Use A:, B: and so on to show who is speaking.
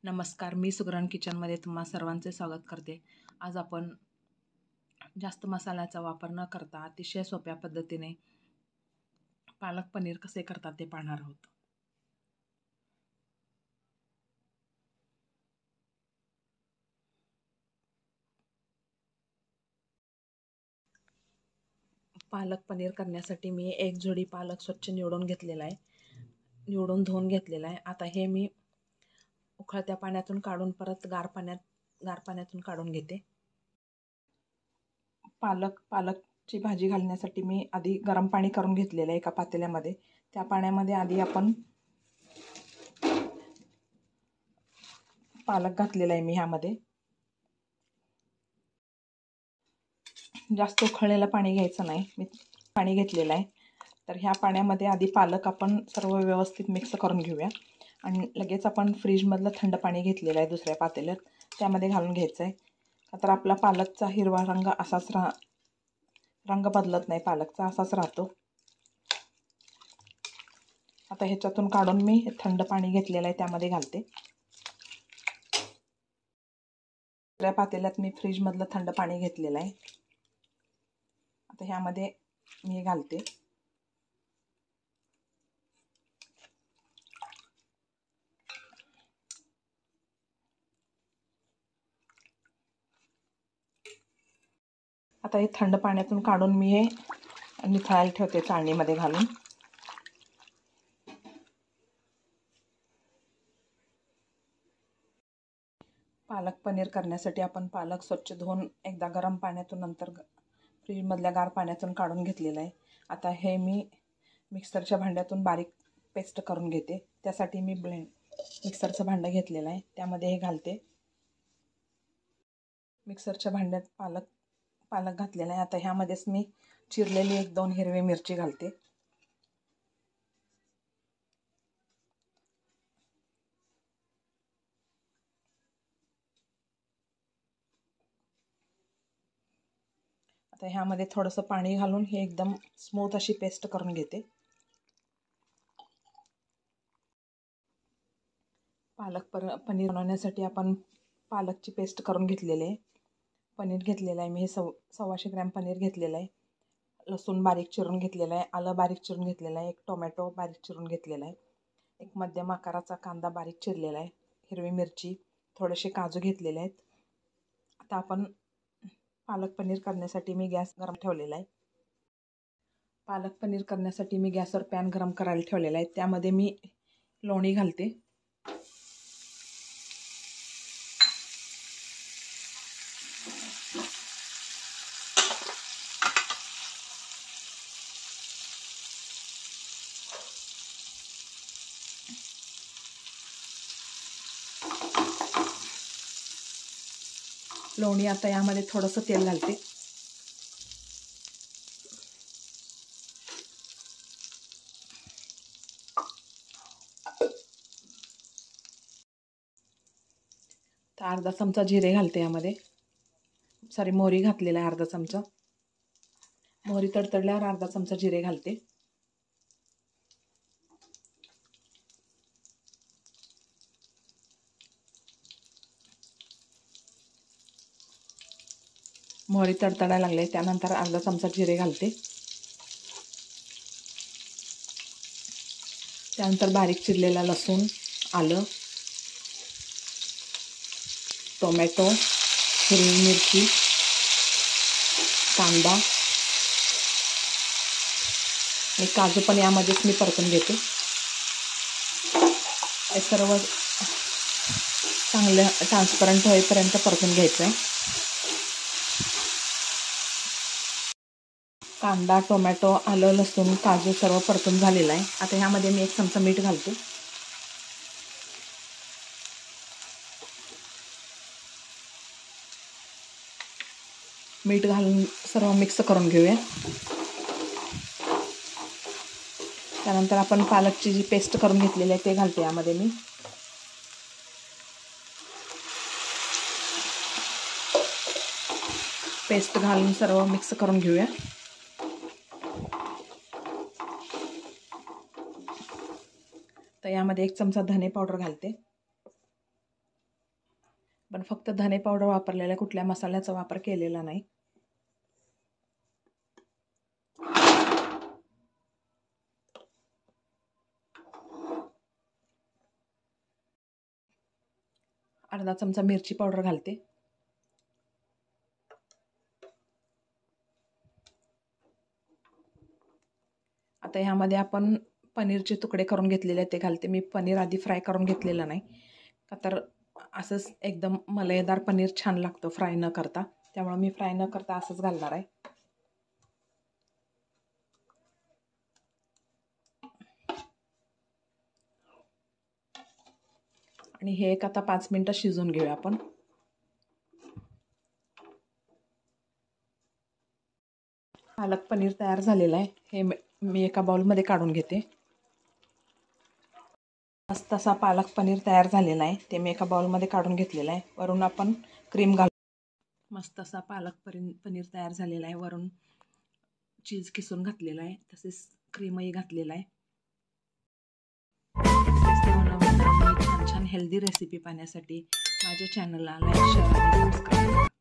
A: नमस्कार, मी सुगरण किचनमध्ये तुम्हा सर्वांचे स्वागत करते. आज आपण जास्त मसाल्याचा वापर न करता अतिशय सोप्या पद्धतीने पालक पनीर कसे करतात ते पाहणार आहोत. पालक पनीर करण्यासाठी मी एक जोडी पालक स्वच्छ निवडून घेतलेला आहे. निवडून धुवून घेतलेला आहे. आता हे मी उकळत्या पाण्यातून काढून परत गार पाण्यातून काढून घेते. पालकची भाजी घालण्यासाठी मी आधी गरम पाणी करून घेतलेलं आहे एका पातेल्यामध्ये. त्या पाण्यामध्ये आधी आपण पालक घातलेला आहे. मी ह्यामध्ये जास्त उकळलेलं पाणी घ्यायचं नाही. मी पाणी घेतलेलं आहे. तर ह्या पाण्यामध्ये आधी पालक आपण सर्व व्यवस्थित मिक्स करून घेऊया आणि लगेच आपण फ्रीजमधलं थंड पाणी घेतलेलं आहे दुसऱ्या पातेल्यात, त्यामध्ये घालून घ्यायचं आहे. तर आपला पालकचा हिरवा रंग असाच रंग बदलत नाही, पालकचा असाच राहतो. आता ह्याच्यातून काढून मी थंड पाणी घेतलेलं आहे त्यामध्ये घालते. दुसऱ्या पातेल्यात मी फ्रीजमधलं थंड पाणी घेतलेलं आहे. आता ह्यामध्ये मी घालते. आता हे थंड पाण्यातून काढून मी हे निथळायला ठेवते चाळणीमध्ये घालून. पालक पनीर करण्यासाठी आपण पालक स्वच्छ धुवून एकदा गरम पाण्यातून नंतर फ्रीजमधल्या गार पाण्यातून काढून घेतलेलं आहे. आता हे मी मिक्सरच्या भांड्यातून बारीक पेस्ट करून घेते. त्यासाठी मी मिक्सरचं भांडं घेतलेलं आहे, त्यामध्ये हे घालते. मिक्सरच्या भांड्यात पालक घातलेला आहे. आता ह्यामध्येच मी चिरलेली 1-2 हिरवी मिरची घालते. आता ह्यामध्ये थोडंसं पाणी घालून हे एकदम स्मूथ अशी पेस्ट करून घेते. पनीर बनवण्यासाठी आपण पालकची पेस्ट करून घेतलेली आहे. पनीर घेतलेलं आहे मी हे 125 ग्रॅम पनीर घेतलेलं आहे. लसूण बारीक चिरून घेतलेलं आहे. आलं बारीक चिरून घेतलेलं आहे. 1 टोमॅटो बारीक चिरून घेतलेला आहे. 1 मध्यम आकाराचा कांदा बारीक चिरलेला आहे. हिरवी मिरची, थोडेसे काजू घेतलेले आहेत. आता आपण पालक पनीर करण्यासाठी मी गॅस गरम ठेवलेला आहे. पालक पनीर करण्यासाठी मी गॅसवर पॅन गरम करायला ठेवलेला आहे. त्यामध्ये मी लोणी घालते. लोणी आता यामध्ये थोडंसं तेल घालते. तर अर्धा चमचा जिरे घालते यामध्ये. मोहरी घातलेला आहे अर्धा चमचा. मोहरी तडतडल्यावर अर्धा चमचा जिरे घालते. मोहरी तडतडायला लागले त्यानंतर अर्धा चमचा जिरे घालते. त्यानंतर बारीक चिरलेला लसूण, आलं, टोमॅटो, हिरवी मिरची, कांदा आणि काजू पण यामध्येच मी परतून घेते. हे सर्व चांगलं ट्रान्सपरंट होईपर्यंत परतून घ्यायचं आहे. कांदा, टोमॅटो, आलं, लसूण, काजू सर्व परतून झालेलं आहे. आता ह्यामध्ये मी 1 चमचा मीठ घालते. मीठ घालून सर्व मिक्स करून घेऊया. त्यानंतर आपण पालकची जी पेस्ट करून घेतलेली आहे ते घालते यामध्ये मी. पेस्ट घालून सर्व मिक्स करून घेऊया. तर यामध्ये 1 चमचा धने पावडर घालते. फक्त धने पावडर वापरलेला आहे, कुठल्या मसाल्याचा वापर केलेला नाही. अर्धा चमचा मिरची पावडर घालते. आता ह्यामध्ये आपण पनीरचे तुकडे करून घेतलेले आहेत ते घालते. मी पनीर आधी फ्राय करून घेतलेलं नाही का, तर असंच एकदम मलईदार पनीर छान लागतं फ्राय न करता. त्यामुळे मी फ्राय न करता असंच घालणार आहे. आणि हे एक आता 5 मिनिटं शिजवून घेऊया आपण. पालक पनीर तयार झालेलं आहे. हे मी एका बाउलमध्ये काढून घेते. मस्त असा पालक पनीर तयार झालेला आहे. ते मी एका बाउलमध्ये काढून घेतलेलं आहे. वरून आपण क्रीम घालू. मस्त असा पालक पनीर तयार झालेला आहे. वरून चीज किसून घातलेला आहे, तसेच क्रीमही घातलेला आहे. छान छान हेल्दी रेसिपी पाहण्यासाठी माझ्या चॅनलला लाईक, शेअर आणि सबस्क्राईब करा.